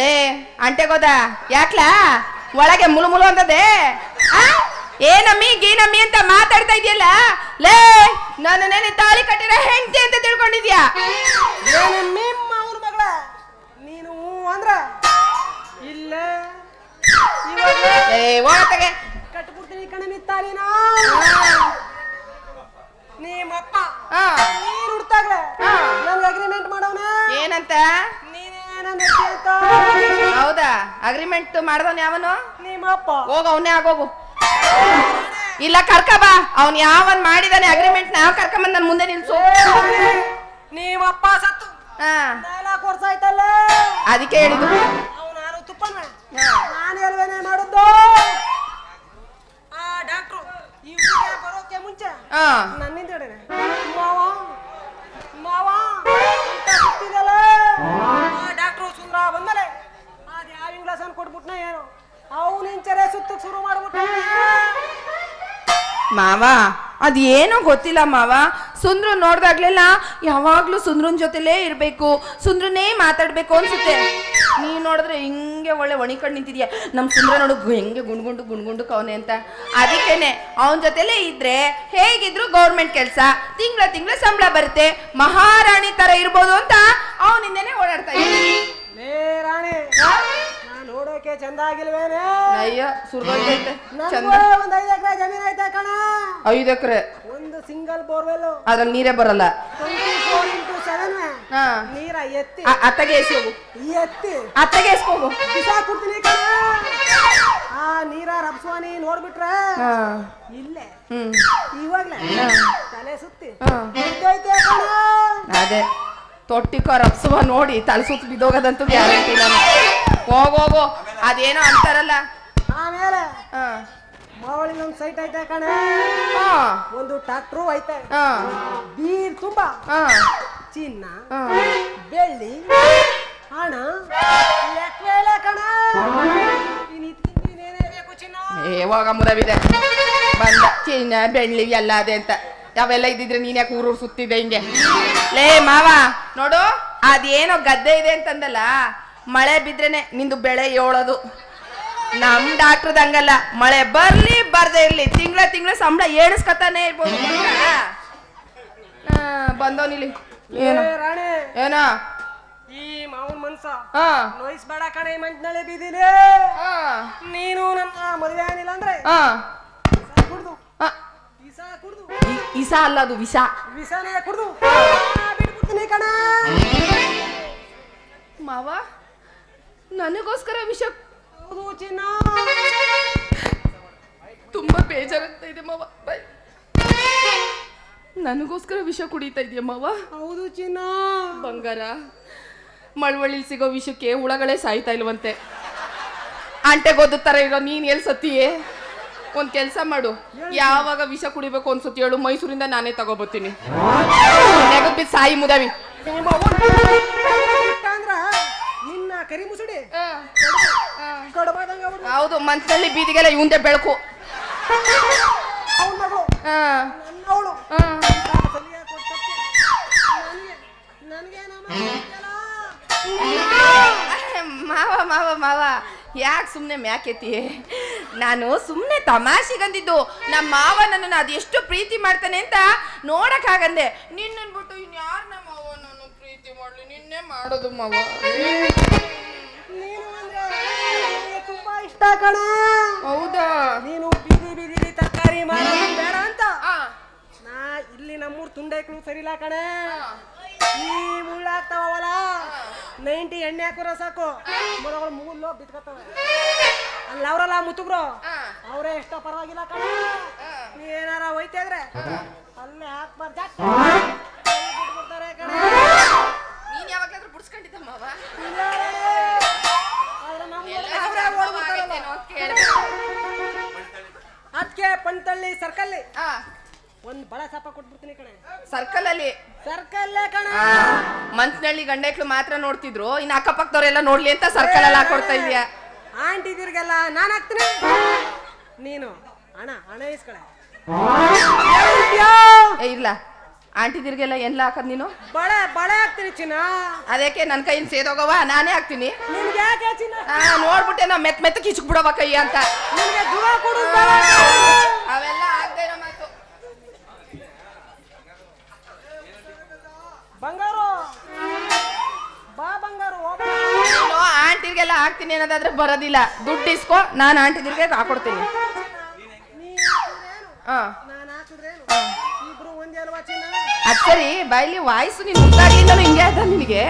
ಲೇ ಅಂಟೆಗೋದ ಯಾಕ್ಲಾ ಒಳಗೆ ಮುಲು ಮುಲು ಅಂತದೆ ಏನಮ್ಮಿ ಗೀನಮ್ಮಿ ಅಂತ ಮಾತಾಡ್ತಾ ಇದೆಯಲ್ಲ ಲೇ ನನ್ನೇನೆ ತಾಳಿ ಕಟ್ಟಿರೋ ಹೆಂಡತಿ ಅಂತ ತಿಳ್ಕೊಂಡಿದ್ಯಾ ಮಗಳ ನೀನು ಅಂದ್ರ ಇಲ್ಲ ಒಳಗೆ ಕಟ್ಬಿಡ್ತೀನಿ ಕಣ ನಿತ್ತಾಲಿನ ನಿಮ್ಮಪ್ಪ ನೀನ್ ಹುಡ್ತಾಗ್ಲ ನನ್ಗೆ ಅಗ್ರಿಮೆಂಟ್ ಮಾಡವನ ಏನಂತ ನೀನೇನ ಹೌದಾ ಅಗ್ರಿಮೆಂಟ್ ಮಾಡ್ದವನ್ ಯಾವನು ನಿಮ್ಮಪ್ಪ ಹೋಗ ಅವನೇ ಆಗೋಗು ಇಲ್ಲ ಕರ್ಕ ಬಾ ಅವ್ನ್ ಯಾವನ್ ಮಾಡಿದಾನೆ ಅಗ್ರಿಮೆಂಟ್ ನಾವ್ ಕರ್ಕೊಂಬಂದ್ ನನ್ ಮುಂದೆ ನಿಲ್ಸು ನಿಮ್ಮಪ್ಪ ಸತ್ತು 4 ವರ್ಷ ಆಯ್ತಲ್ಲ ಅದಕ್ಕೆ ಹೇಳಿದ್ದು ನಾನು ತುಪ್ಪನ ನಾನು ಎಲ್ವೇನೆ ಮಾಡುದು ಆ ಡಾಕ್ಟ್ರು ಈ ಊರಿಗೆ ಬರೋಕೆ ಮುಂಚೆ ನನ್ನಿಂದ ಹೇಳಿದೆ ಮಾವ ಮಾವ ಅಂತ ಸುತ್ತಿದಲ್ಲ ಆ ಡಾಕ್ಟ್ರು ಸುಂದ್ರ ಬಂದಲೆ ಅದ್ ಯಾವ ಇಂಗ್ಲಾಸ್ ಅನ್ ಕೊಟ್ಬಿಟ್ನ ಏನು ಅವನ ಇಂಚರೆ ಸುತ್ತಕ್ಕೆ ಶುರು ಮಾಡ್ಬಿಟ್ಟ ಮಾವ ಅದೇನೋ ಗೊತ್ತಿಲ್ಲ ಮಾವ ಸುಂದ್ರು ನೋಡ್ದಾಗ್ಲೆಲ್ಲ ಯಾವಾಗ್ಲೂ ಸುಂದ್ರನ್ ಜೊತೆಲೇ ಇರ್ಬೇಕು ಸುಂದ್ರನೇ ಮಾತಾಡ್ಬೇಕು ಅನ್ಸುತ್ತೆ ನೀ ನೋಡಿದ್ರೆ ಹಿಂಗೆ ಒಳ್ಳೆ ಒಣಿಕೊಂಡು ನಿಂತಿದ್ಯಾ ನಮ್ ಸುಂದ್ರ ನೋಡು ಹೆಂಗೆ ಗುಣ್ಗುಂಡು ಕವನೆ ಅಂತ ಅದಕ್ಕೇನೆ ಅವನ ಜೊತೆಲೇ ಇದ್ರೆ ಹೇಗಿದ್ರು ಗೌರ್ಮೆಂಟ್ ಕೆಲಸ ತಿಂಗಳ ಸಂಬಳ ಬರುತ್ತೆ ಮಹಾರಾಣಿ ತರ ಇರ್ಬೋದು ಅಂತ ಅವನಿಂದನೇ ಓಡಾಡ್ತಾ ಇದ್ದೀನಿ ರಾಣಿ ನೋಡೋಕೆ ಚಂದ ಆಗಿಲ್ವೇನೆ ಅಯ್ಯೋ ಸುರ್ದೈತೆ ಚಂದ ಒಂದ್ 5 ಎಕರೆ ಜಮೀನ್ ಐತೆ ಕಣ 5 ಎಕರೆ ಒಂದು ಸಿಂಗಲ್ ಬೋರ್ವೆಲ್ ಅದ್ರಲ್ಲಿ ನೀರೇ ಬರಲ್ಲ 24x7 ನೀರ ಎತ್ತಿ ಅತ್ತಗೆ ಎಸಿ ಹೋಗು ಅತ್ತಗೆ ಎಸ್ಕೋಗು ಬಿಸಾಕ್ಬಿಡ್ತೀನಿ ಕಣ ಆ ನೀರ ರಬ್ಸ್ವಾನಿ ನೋಡ್ಬಿಟ್ರೆ ಇಲ್ಲೇ ಇವಾಗ್ಲೇ ತಲೆ ಸುತ್ತಿ ಅದೇ ತೊಟ್ಟಿಕೋ ರಪ್ಸುವ ನೋಡಿ ತಲೆ ಸುತ್ತ ಬಿದ್ದೋಗದಂತೂ ಗ್ಯಾರಂಟಿ ನಾನು ಹೋಗೋಗೋ ಅದೇನೋ ಅಂತಾರಲ್ಲ ಆಮೇಲೆ ಮಾವಳಿ ನಮ್ ಸೈಟ್ ಐತೆ ಕಣ ಒಂದು ಟ್ರಾಕ್ಟ್ರು ಐತೆ ಬೀರ್ ತುಂಬಾ ಚಿನ್ನ ಬೆಳ್ಳಿ ಹಣ ಲೆಕ್ಕವೇಳೆ ಕಣ ಯಾವಾಗ ಮುದವಿದೆ ಬಂದ ಚಿನ್ನ ಬೆಳ್ಳಿ ಎಲ್ಲ ಅದೇ ಅಂತ ಯಾವೆಲ್ಲ ಇದ್ದಿದ್ರೆ ನೀನ್ ಯಾಕೆ ಊರೂರು ಸುತ್ತಿದ್ದೆ ಹಿಂಗೆ ಲೇ ಮಾವ ನೋಡು ಅದೇನೋ ಗದ್ದೆ ಇದೆ ಅಂತಂದಲ್ಲ ಮಳೆ ಬಿದ್ರೇನೆ ನಿಂದು ಬೆಳೆ ಏಳೋದು ನಮ್ ಡಾಕ್ಟ್ರದಂಗಲ್ಲ ಮಳೆ ಬರ್ಲಿ ಬರ್ದೇ ಇರ್ಲಿ ತಿಂಗಳ ಸಂಬಳ ಏಣಿಸ್ಕತಾನೆ ಇರ್ಬೋದು ಬಂದವನಿಲ್ಲಿ ಏನ ಈ ಮಾವನ್ ಮನ್ಸ ನೋಯಿಸ್ಬೇಡ ಕಣೆ ಮಂಚ್ನಳೆ ಬೀದಿನಿ ನೀನು ನನ್ನ ಮದುವೆ ಏನಿಲ್ಲ ಅಂದ್ರೆ ಕುಡ್ದು ಇಸ ಅಲ್ಲ ಅದು ವಿಷಾನೇ ಕುಡ್ದು ಬಿಟ್ಬಿಡ್ತೀನಿ ಕಣ ಮಾವ ನನಗೋಸ್ಕರ ವಿಷ ಹೌದು ಚಿನ್ನ ತುಂಬಾ ಬೇಜಾರಾಗ್ತಾ ಇದೆ ಮಾವ ನನಗೋಸ್ಕರ ವಿಷ ಕುಡಿತಾ ಇದೆಯಾ ಮಾವ ಹೌದು ಚಿನ್ನ ಬಂಗಾರ ಮಳವಳ್ಳಿಲ್ ಸಿಗೋ ವಿಷಕ್ಕೆ ಹುಳಗಳೇ ಸಾಯ್ತಾ ಇಲ್ವಂತೆ ಅಂಟೆಗೊದ್ದ ತರ ಇರೋ ನೀನ್ ಎಲ್ ಸತ್ತಿಯೇ ಒಂದ್ ಕೆಲ್ಸ ಮಾಡು ಯಾವಾಗ ವಿಷ ಕುಡಿಬೇಕು ಅನ್ಸುತ್ತೆ ಹೇಳು ಮೈಸೂರಿಂದ ನಾನೇ ತಗೋಬತ್ತೀನಿ ನೆಗದ್ಬಿದ್ ಸಾಯಿ ಮುದವಿ ನಿನ್ನ ಕರಿ ಮುಸುಡಿ ಹೌದು ಮನ್ಸಲ್ಲಿ ಬೀದಿಗೆಲ್ಲ ಇವಂದೆ ಬೆಳಕು ಮಾವ ಮಾವ ಮಾವ ಯಾಕೆ ಸುಮ್ಮನೆ ಮ್ಯಾಕೆತಿ ನಾನು ಸುಮ್ಮನೆ ತಮಾಷೆಗಂದಿದ್ದು ನಮ್ಮ ಮಾವ ನನ್ನನ್ನು ಅದೆಷ್ಟು ಪ್ರೀತಿ ಮಾಡ್ತಾನೆ ಅಂತ ನೋಡಕ್ಕಾಗಂದೆ ನಿನ್ನನ್ಬಿಟ್ಟು ಇನ್ಯಾರು ನಮ್ಮ ಮಾವ ನಾನು ಪ್ರೀತಿ ಮಾಡ್ಲಿ ನಿನ್ನೆ ಮಾಡೋದು ಮಾವ ತುಂಬಾ ಇಷ್ಟ ಕಣ ಹೌದಾ ನೀನು ಬೀದಿ ತರಕಾರಿ ಮಾಡೋದು ಬೇಡ ಅಂತ ನಾ ಇಲ್ಲಿ ನಮ್ಮೂರ್ ತುಂಡೈಕ್ಳು ಸರಿಲ್ಲ ಕಣೆ ಈ ಮುಳ್ಳಾಗ್ತಾವಲ್ಲ 90 ಎಣ್ಣೆ ಹಾಕೋರ ಸಾಕು ಮರಗಳು ಮೂಗ್ಲೋ ಬಿತ್ಕತ್ತವೆ ಅಲ್ಲಿ ಅವ್ರಲ್ಲ ಮುತ್ತುಗ್ರು ಅವರೇ ಎಷ್ಟೋ ಪರವಾಗಿಲ್ಲ ಕಣ ನೀ ಏನಾರ ಹೋಯ್ತಾ ಇದ್ರೆ ಅಲ್ಲೇ ಹಾಕ್ಬಾರ್ದು ಬಿಟ್ಬಿಡ್ತಾರೆ ಕಣ ನೀನ್ ಯಾವಾಗ್ಲಾದ್ರೂ ಬುಡ್ಸ್ಕೊಂಡಿದ್ದ ಮಾವ ಅದಕ್ಕೆ ಪಂತಳ್ಳಿ ಸರ್ಕಲ್ಲಿ ಒಂದ್ ಬಳ ಸಾಪ ಕೊಟ್ಬಿಡ್ತೀನಿ ಕಣೆ ಸರ್ಕಲ್ ಅಲ್ಲಿ ಕಣ ಮನ್ಸ್ನಳ್ಳಿ ಗಂಡಕ್ಳು ಮಾತ್ರ ನೋಡ್ತಿದ್ರು ಇನ್ನು ಅಕ್ಕಪಕ್ಕದವ್ರೆಲ್ಲ ನೋಡ್ಲಿ ಅಂತ ಸರ್ಕಲ್ ಅಲ್ಲಿ ಹಾಕೊಡ್ತಾ ಇದೀಯಾ ಆಂಟಿದಿರ್ಗೆಲ್ಲ ನಾನ್ ಹಾಕ್ತೀನಿ ನೀನು ಹಣ ಇಸ್ಕಳೆ ಇಲ್ಲ ಆಂಟಿದಿರ್ಗೆಲ್ಲ ಎಲ್ಲ ಹಾಕದ್ ನೀನು ಬಳೆ ಬಳೆ ಹಾಕ್ತೀನಿ ಚಿನ್ನ. ಅದಕ್ಕೆ ನನ್ನ ಕೈಯಿಂದ ಸೇದೋಗವ ನಾನೇ ಹಾಕ್ತೀನಿ. ನಿನ್ಗೆ ಯಾಕೆ ಚಿನ್ನ? ನೋಡ್ಬಿಟ್ಟೆ ನಾ ಮೆತ್ತಗೆ ಕಿಚ್ಕ್ ಬಿಡವ ಕೈ ಅಂತ. ನಿನ್ಗೆ ದುರ ಕೊಡು. ಅವೆಲ್ಲ ಆಗದೆ ಇರೋ ಮಾತು. ಬಂಗಾರು ಬಾ ಬಂಗಾರು ನೀನು ಆಂಟಿರ್ಗೆಲ್ಲ ಹಾಕ್ತೀನಿ ಅನ್ನೋದಾದ್ರೆ ಬರೋದಿಲ್ಲ. ದುಡ್ಡು ಇಸ್ಕೋ, ನಾನು ಆಂಟಿದಿರ್ಗೆ ಹಾಕೊಡ್ತೀನಿ. ಹಾ ನಾನು ಹಾಕಿದ್ರೇನು ಇಬ್ರು ಒಂದೇ ಅಲ್ವಾ ಚಿನ್ನ? ಅದ್ ಸರಿ ಬಾಯ್ಲಿ ವಾಯ್ಸು ನೀನ್ ಮುದ್ದಾಗ್ಲಿಂದನೂ ಹಿಂಗೆ ಅದ ನಿನಗೆ.